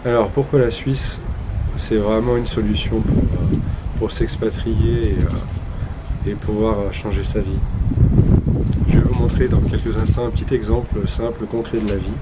Alors pourquoi la Suisse? C'est vraiment une solution pour s'expatrier et pouvoir changer sa vie. Je vais vous montrer dans quelques instants un petit exemple simple, concret de la vie,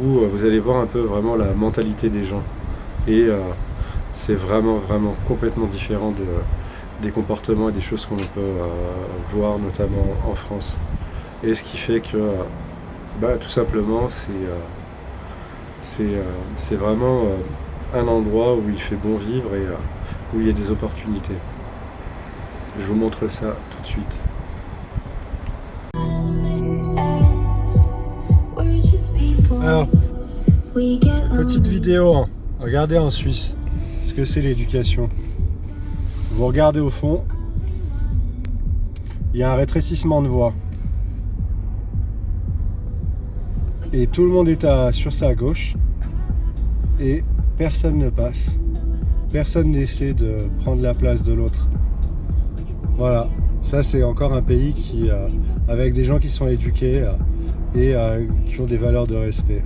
où vous allez voir un peu vraiment la mentalité des gens. Et c'est vraiment complètement différent des comportements et des choses qu'on peut voir notamment en France. Et ce qui fait que tout simplement c'est vraiment un endroit où il fait bon vivre et où il y a des opportunités. Je vous montre ça tout de suite. Alors, petite vidéo, hein. Regardez en Suisse ce que c'est l'éducation. Vous regardez au fond, il y a un rétrécissement de voie. Et tout le monde est sur sa gauche et personne ne passe. Personne n'essaie de prendre la place de l'autre. Voilà, ça c'est encore un pays qui, avec des gens qui sont éduqués et qui ont des valeurs de respect.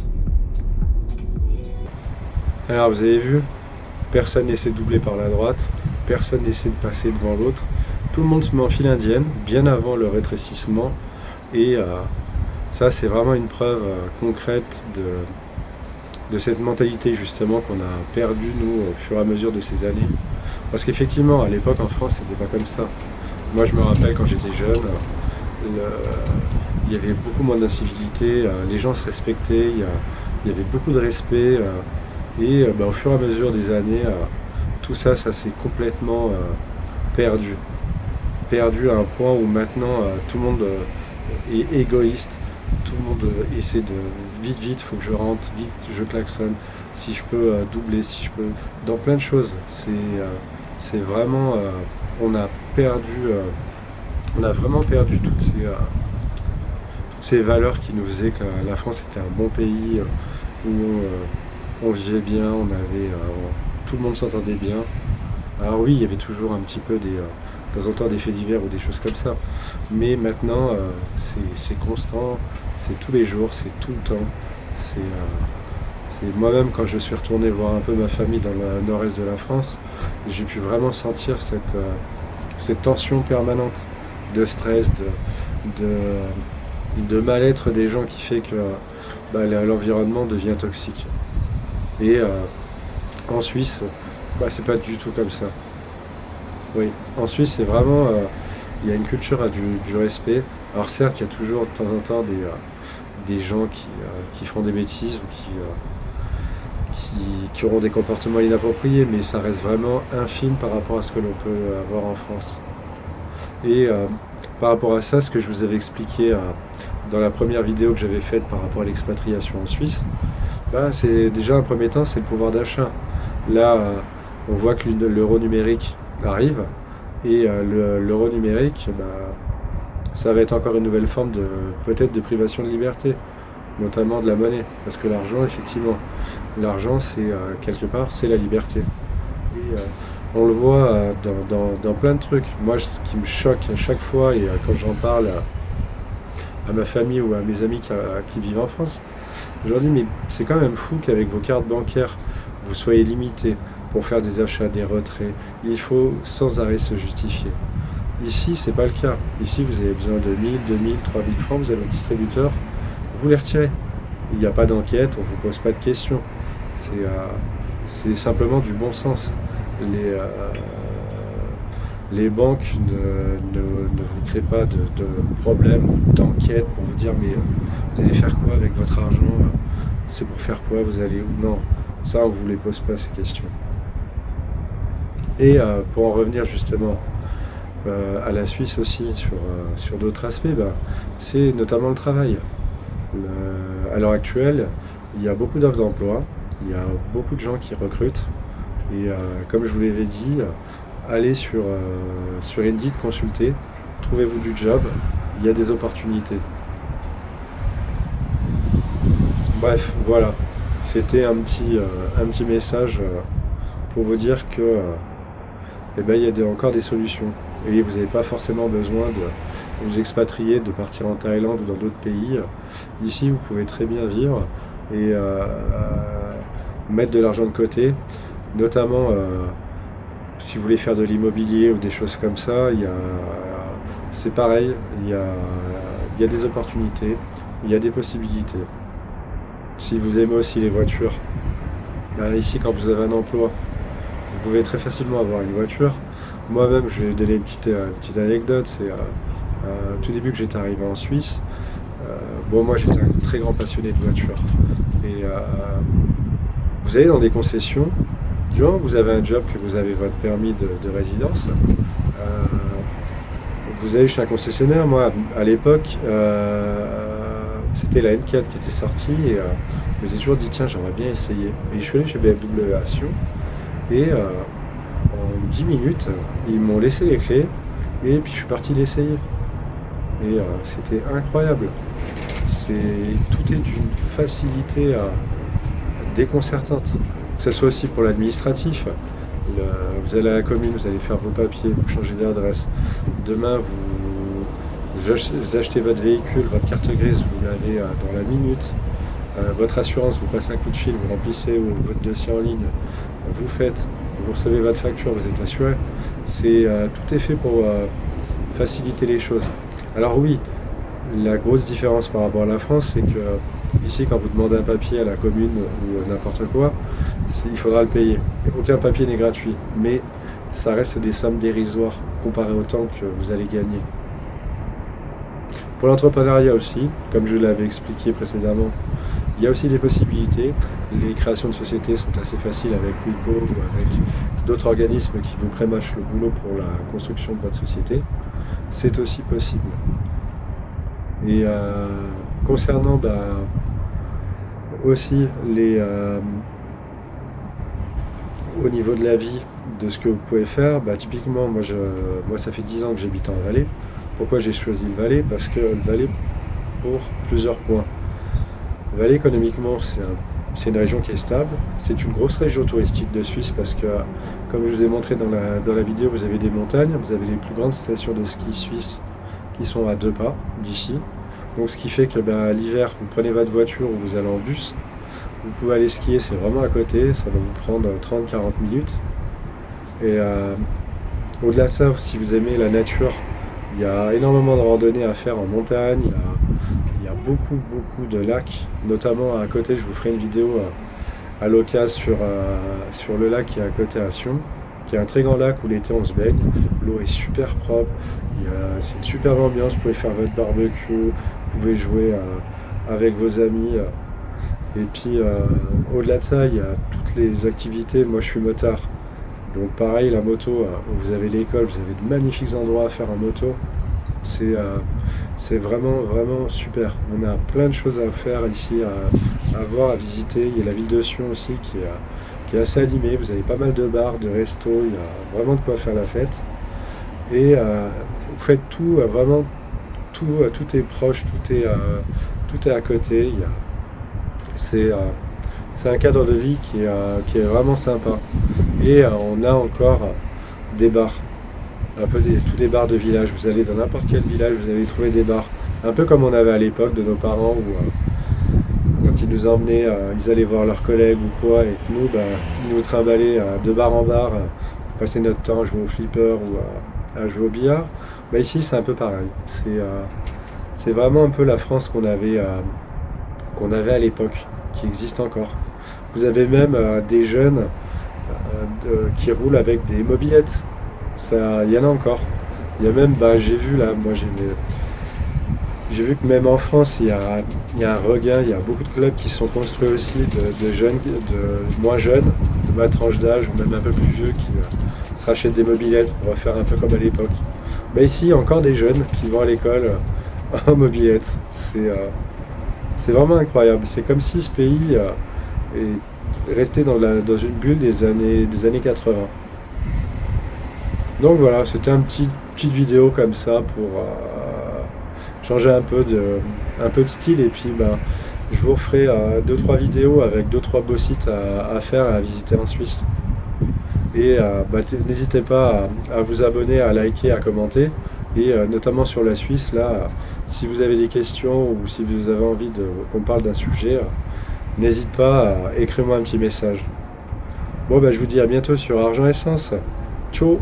Alors vous avez vu, personne n'essaie de doubler par la droite, personne n'essaie de passer devant l'autre. Tout le monde se met en file indienne, bien avant le rétrécissement. Et ça c'est vraiment une preuve concrète de cette mentalité justement qu'on a perdue nous au fur et à mesure de ces années. Parce qu'effectivement à l'époque en France c'était pas comme ça. Moi je me rappelle quand j'étais jeune, il y avait beaucoup moins d'incivilité, les gens se respectaient, il y avait beaucoup de respect. Et au fur et à mesure des années, tout ça s'est complètement perdu. Perdu à un point où maintenant tout le monde est égoïste. Tout le monde essaie de vite, faut que je rentre, vite, je klaxonne. Si je peux doubler, si je peux. Dans plein de choses. C'est vraiment. On a vraiment perdu toutes ces valeurs qui nous faisaient que la France était un bon pays où on vivait bien, tout le monde s'entendait bien. Alors oui, il y avait toujours un petit peu de temps en temps des faits divers ou des choses comme ça. Mais maintenant, c'est constant, c'est tous les jours, c'est tout le temps. C'est moi-même quand je suis retourné voir un peu ma famille dans le nord-est de la France, j'ai pu vraiment sentir cette tension permanente de stress, de mal-être des gens qui fait que l'environnement devient toxique. Et en Suisse, c'est pas du tout comme ça. Oui, en Suisse, c'est vraiment. Il y a une culture du respect. Alors, certes, il y a toujours de temps en temps des gens qui font des bêtises ou qui auront des comportements inappropriés, mais ça reste vraiment infime par rapport à ce que l'on peut avoir en France. Et par rapport à ça, ce que je vous avais expliqué dans la première vidéo que j'avais faite par rapport à l'expatriation en Suisse, c'est déjà un premier temps, c'est le pouvoir d'achat. Là, on voit que l'euro numérique arrive et l'euro numérique, ça va être encore une nouvelle forme peut-être de privation de liberté, notamment de la monnaie, parce que l'argent, effectivement, l'argent, c'est quelque part, c'est la liberté. Et on le voit dans plein de trucs. Moi, ce qui me choque à chaque fois, et quand j'en parle à ma famille ou à mes amis qui vivent en France, je leur dis, mais c'est quand même fou qu'avec vos cartes bancaires, vous soyez limité pour faire des achats, des retraits. Il faut sans arrêt se justifier. Ici, c'est pas le cas. Ici, vous avez besoin de 1000, 2000, 3000 francs, vous avez un distributeur, vous les retirez. Il n'y a pas d'enquête, on ne vous pose pas de questions. C'est simplement du bon sens. Les banques ne vous créent pas de problème ou d'enquête pour vous dire mais vous allez faire quoi avec votre argent, c'est pour faire quoi, vous allez où? Non, ça on ne vous les pose pas ces questions. Et pour en revenir justement à la Suisse aussi sur d'autres aspects, c'est notamment le travail. À l'heure actuelle, il y a beaucoup d'offres d'emploi, il y a beaucoup de gens qui recrutent et comme je vous l'avais dit, allez sur Indeed, consultez, trouvez-vous du job, il y a des opportunités. Bref, voilà, c'était un petit message pour vous dire que il y a encore des solutions. Et vous n'avez pas forcément besoin de vous expatrier, de partir en Thaïlande ou dans d'autres pays. Ici, vous pouvez très bien vivre et mettre de l'argent de côté, notamment si vous voulez faire de l'immobilier ou des choses comme ça, c'est pareil, il y a des opportunités, il y a des possibilités. Si vous aimez aussi les voitures, ben ici quand vous avez un emploi, vous pouvez très facilement avoir une voiture. Moi-même, je vais donner une petite anecdote, c'est tout début que j'étais arrivé en Suisse. Bon, moi j'étais un très grand passionné de voitures. Et vous allez dans des concessions, du moment que vous avez un job, que vous avez votre permis de résidence, vous allez chez un concessionnaire. Moi, à l'époque, c'était la M4 qui était sortie et je me suis toujours dit, tiens, j'aimerais bien essayer. Et je suis allé chez BMW à Sion et en 10 minutes, ils m'ont laissé les clés et puis je suis parti l'essayer. Et c'était incroyable. Tout est d'une facilité déconcertante. Que ce soit aussi pour l'administratif. Vous allez à la commune, vous allez faire vos papiers, vous changez d'adresse. Demain, vous achetez votre véhicule, votre carte grise, vous l'avez dans la minute. Votre assurance, vous passez un coup de fil, vous remplissez votre dossier en ligne, vous faites, vous recevez votre facture, vous êtes assuré. Tout est fait pour faciliter les choses. Alors oui, la grosse différence par rapport à la France, c'est que ici, quand vous demandez un papier à la commune ou n'importe quoi, il faudra le payer. Aucun papier n'est gratuit, mais ça reste des sommes dérisoires comparées au temps que vous allez gagner. Pour l'entrepreneuriat aussi, comme je l'avais expliqué précédemment, il y a aussi des possibilités. Les créations de sociétés sont assez faciles avec Wico ou avec d'autres organismes qui vous prémâchent le boulot pour la construction de votre société. C'est aussi possible. Et concernant aussi au niveau de la vie, de ce que vous pouvez faire, typiquement, moi ça fait 10 ans que j'habite en Valais. Pourquoi j'ai choisi le Valais? Parce que le Valais, pour plusieurs points. Le Valais, économiquement, c'est une région qui est stable. C'est une grosse région touristique de Suisse parce que, comme je vous ai montré dans la vidéo, vous avez des montagnes, vous avez les plus grandes stations de ski suisses qui sont à 2 pas d'ici. Donc ce qui fait que l'hiver, vous prenez votre voiture ou vous allez en bus, vous pouvez aller skier, c'est vraiment à côté, ça va vous prendre 30-40 minutes. Et au-delà de ça, si vous aimez la nature, il y a énormément de randonnées à faire en montagne, il y a beaucoup de lacs, notamment à côté, je vous ferai une vidéo à l'occasion sur le lac qui est à côté à Sion, qui est un très grand lac où l'été on se baigne, l'eau est super propre, c'est une superbe ambiance, vous pouvez faire votre barbecue, vous pouvez jouer avec vos amis, et puis au-delà de ça, il y a toutes les activités. Moi je suis motard, donc pareil, la moto, vous avez l'école, vous avez de magnifiques endroits à faire en moto, c'est vraiment super. On a plein de choses à faire ici, à voir, à visiter. Il y a la ville de Sion aussi qui est assez animée, vous avez pas mal de bars, de restos, il y a vraiment de quoi faire la fête. Et vous faites tout, vraiment tout est proche, tout est à côté. C'est un cadre de vie qui est vraiment sympa. Et on a encore des bars, un peu tous les bars de village. Vous allez dans n'importe quel village, vous allez trouver des bars, un peu comme on avait à l'époque de nos parents, où quand ils nous emmenaient, ils allaient voir leurs collègues ou quoi, et que nous, ils nous trimballaient de bar en bar, pour passer notre temps à jouer au flipper ou à jouer au billard. Ici, c'est un peu pareil. C'est vraiment un peu la France qu'on avait à l'époque, qui existe encore. Vous avez même des jeunes qui roulent avec des mobylettes. Il y en a encore. Il y a même, j'ai vu là, moi j'ai vu que même en France, il y a un regain, il y a beaucoup de clubs qui sont construits aussi de jeunes, de moins jeunes, de ma tranche d'âge, ou même un peu plus vieux, qui se rachètent des mobylettes pour faire un peu comme à l'époque. Ici, il y a encore des jeunes qui vont à l'école en mobilette. C'est vraiment incroyable. C'est comme si ce pays est resté dans une bulle des années 80. Donc voilà, c'était une petite vidéo comme ça pour changer un peu de style. Et puis je vous referai 2-3 vidéos avec 2-3 beaux sites à faire et à visiter en Suisse. Et n'hésitez pas à vous abonner, à liker, à commenter. Et notamment sur la Suisse, là, si vous avez des questions ou si vous avez envie qu'on parle d'un sujet, n'hésite pas à écrire moi un petit message. Bon, bah, je vous dis à bientôt sur Argent Essence. Ciao!